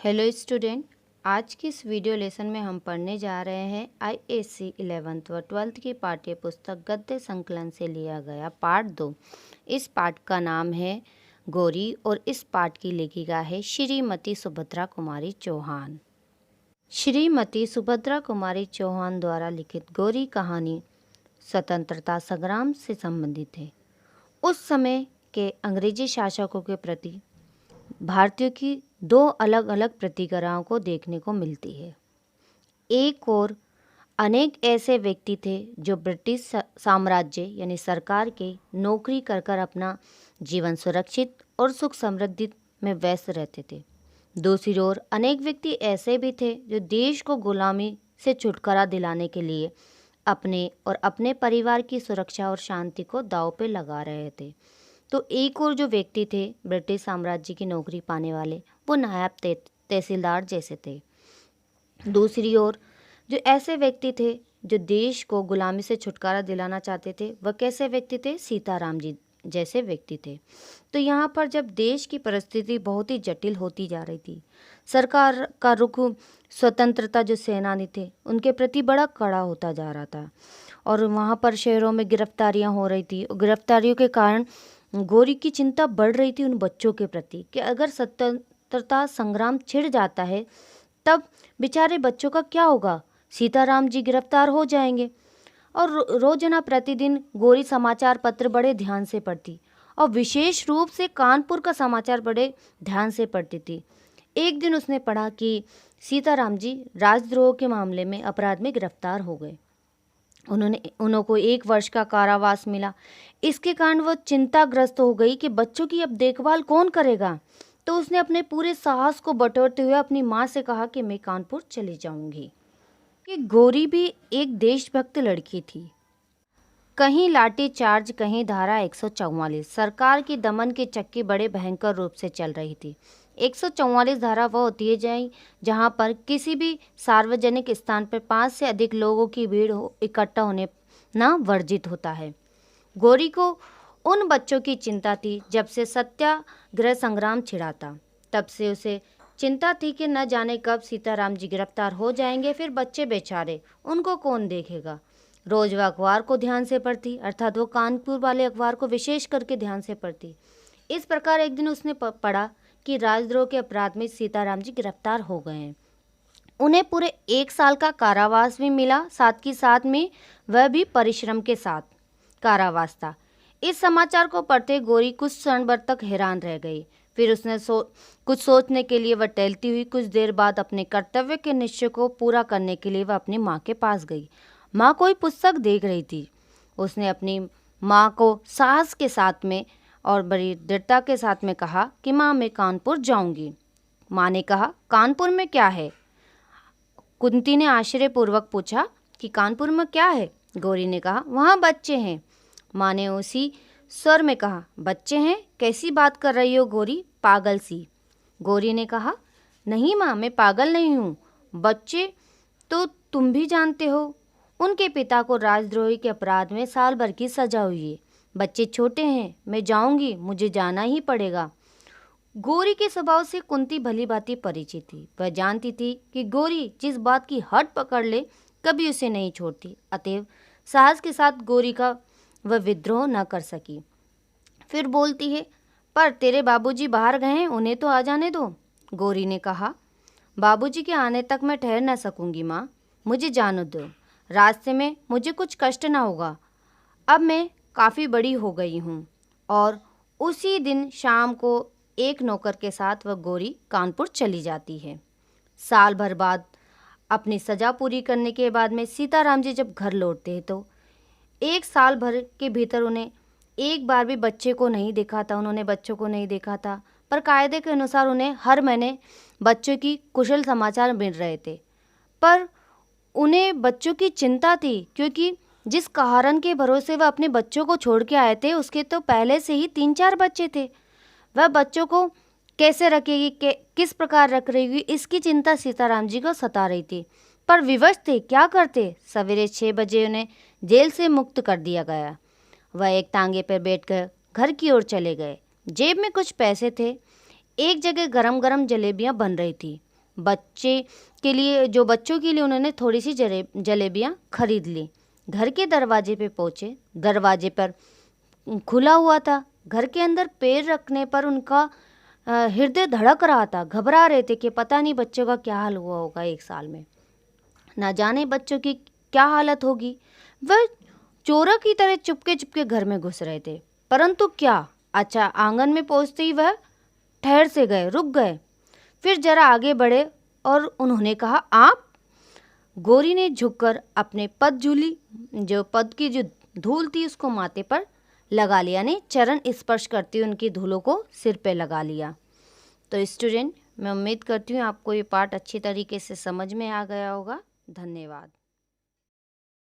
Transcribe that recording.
Hello student. आज की इस वीडियो लेसन में हम पढ़ने जा रहे हैं आईएएससी 11th व 12th की पाठ्य पुस्तक गद्य संकलन से लिया गया पाठ 2। इस पाठ का नाम है गौरी और इस पाठ की लेखिका है श्रीमती सुभद्रा कुमारी चौहान। श्रीमती सुभद्रा कुमारी चौहान द्वारा लिखित गौरी कहानी स्वतंत्रता संग्राम से संबंधित है। उस समय के अंग्रेजी शासकों के प्रति भारतीयों की दो अलग अलग प्रतिक्रियाओं को देखने को मिलती है। एक और अनेक ऐसे व्यक्ति थे जो ब्रिटिश साम्राज्य यानी सरकार के नौकरी कर अपना जीवन सुरक्षित और सुख समृद्धि में व्यस्त रहते थे। दूसरी ओर अनेक व्यक्ति ऐसे भी थे जो देश को गुलामी से छुटकारा दिलाने के लिए अपने और अपने परिवार की सुरक्षा और शांति को दांव पे लगा रहे थे। तो एक और जो व्यक्ति थे ब्रिटिश साम्राज्य की नौकरी पाने वाले, वो नायब तहसीलदार जैसे थे। दूसरी ओर जो ऐसे व्यक्ति थे जो देश को गुलामी से छुटकारा दिलाना चाहते थे, वह कैसे व्यक्ति थे? सीताराम जी जैसे व्यक्ति थे। तो यहाँ पर जब देश की परिस्थिति बहुत ही जटिल होती जा रही थी, सरकार का रुख स्वतंत्रता जो सेनानी थे उनके प्रति बड़ा कड़ा होता जा रहा था और वहाँ पर शहरों में गिरफ्तारियाँ हो रही थी। गिरफ्तारियों के कारण गौरी की चिंता बढ़ रही थी उन बच्चों के प्रति कि अगर स्वतंत्रता संग्राम छिड़ जाता है तब बेचारे बच्चों का क्या होगा? सीताराम जी गिरफ्तार हो जाएंगे। और रोजाना प्रतिदिन गौरी समाचार पत्र बड़े ध्यान से पढ़ती और विशेष रूप से कानपुर का समाचार बड़े ध्यान से पढ़ती थी। एक दिन उसने पढ़ा कि सीताराम जी राजद्रोह के मामले में अपराध में गिरफ्तार हो गए। उनको 1 वर्ष का कारावास मिला। इसके कारण वो चिंताग्रस्त हो गई कि बच्चों की अब देखभाल कौन करेगा। तो उसने अपने पूरे साहस को बटोरते हुए अपनी माँ से कहा कि मैं कानपुर चली जाऊंगी। कि गौरी भी एक देशभक्त लड़की थी। कहीं लाठी चार्ज, कहीं धारा 144। सरकार की दमन की चक्की बड़े भयंकर रूप से चल रही थी। 144 धारा वह होती है जहां पर किसी भी सार्वजनिक स्थान पर 5 से अधिक लोगों की भीड़ इकट्ठा होने ना वर्जित होता है। गौरी को उन बच्चों की चिंता थी। जब से सत्याग्रह संग्राम छिड़ा था तब से उसे चिंता थी कि न जाने कब सीताराम जी गिरफ्तार हो जाएंगे, फिर बच्चे बेचारे उनको कौन देखेगा। रोज वह अखबार को ध्यान से पढ़ती, अर्थात वो कानपुर वाले अखबार को विशेष करके ध्यान से पढ़ती। इस प्रकार एक दिन उसने पढ़ा कि राजद्रोह के अपराध में सीताराम जी गिरफ्तार हो गए हैं। उन्हें पूरे 1 साल का कारावास भी मिला, साथ ही साथ में वह भी परिश्रम के साथ कारावास था। इस समाचार को पढ़ते गौरी कुछ क्षण भर तक हैरान रह गई। फिर उसने कुछ सोचने के लिए वह टहलती हुई कुछ देर बाद अपने कर्तव्य के निश्चय को पूरा करने के लिए वह अपनी माँ के पास गई। माँ कोई पुस्तक देख रही थी। उसने अपनी माँ को साहस के साथ में और बड़ी दृढ़ता के साथ में कहा कि माँ, मैं कानपुर जाऊंगी। माँ ने कहा, कानपुर में क्या है? कुंती ने आश्चर्यपूर्वक पूछा कि कानपुर में क्या है? गौरी ने कहा, वहाँ बच्चे हैं। माँ ने उसी स्वर में कहा, बच्चे हैं? कैसी बात कर रही हो गौरी, पागल सी। गौरी ने कहा, नहीं माँ, मैं पागल नहीं हूँ। बच्चे तो तुम भी जानते हो, उनके पिता को राजद्रोही के अपराध में साल भर की सजा हुई है। बच्चे छोटे हैं, मैं जाऊंगी, मुझे जाना ही पड़ेगा। गौरी के स्वभाव से कुंती भली भांति परिचित थी। वह जानती थी कि गौरी जिस बात की हट पकड़ ले कभी उसे नहीं छोड़ती। अतएव साहस के साथ गौरी का वह विद्रोह न कर सकी। फिर बोलती है, पर तेरे बाबूजी बाहर गए हैं, उन्हें तो आ जाने दो। गौरी ने कहा, बाबूजी के आने तक मैं ठहर न सकूंगी माँ, मुझे जाने दो। रास्ते में मुझे कुछ कष्ट ना होगा। अब मैं काफ़ी बड़ी हो गई हूँ। और उसी दिन शाम को एक नौकर के साथ वह गौरी कानपुर चली जाती है। साल भर बाद अपनी सजा पूरी करने के बाद में सीताराम जी जब घर लौटते हैं तो 1 साल भर के भीतर उन्हें एक बार भी बच्चे को नहीं देखा था। उन्होंने बच्चों को नहीं देखा था, पर कायदे के अनुसार उन्हें हर महीने बच्चों की कुशल समाचार मिल रहे थे। पर उन्हें बच्चों की चिंता थी, क्योंकि जिस कारण के भरोसे वह अपने बच्चों को छोड़ के आए थे उसके तो पहले से ही 3-4 बच्चे थे। वह बच्चों को कैसे रखेगी, किस प्रकार रख रही होगी, इसकी चिंता सीताराम जी को सता रही थी। पर विवश थे, क्या करते? सवेरे 6 बजे उन्हें जेल से मुक्त कर दिया गया। वह एक तांगे पर बैठकर घर की ओर चले गए। जेब में कुछ पैसे थे। एक जगह गरम गरम जलेबियां बन रही थी। बच्चे के लिए जो बच्चों के लिए उन्होंने थोड़ी सी जलेबियाँ खरीद ली। घर के दरवाजे पे पहुँचे, दरवाजे पर खुला हुआ था। घर के अंदर पैर रखने पर उनका हृदय धड़क रहा था, घबरा रहे थे कि पता नहीं बच्चों का क्या हाल हुआ होगा 1 साल में, ना जाने बच्चों की क्या हालत होगी। वह चोरों की तरह चुपके चुपके घर में घुस रहे थे, परंतु क्या, अच्छा आंगन में पहुंचते ही वह ठहर से गए, रुक गए। फिर जरा आगे बढ़े और उन्होंने कहा, आप? गौरी ने झुककर अपने पद की जो धूल थी उसको माथे पर लगा लिया, यानी चरण स्पर्श करती हुई उनकी धूलों को सिर पे लगा लिया। तो स्टूडेंट, मैं उम्मीद करती हूँ आपको ये पाठ अच्छी तरीके से समझ में आ गया होगा। धन्यवाद।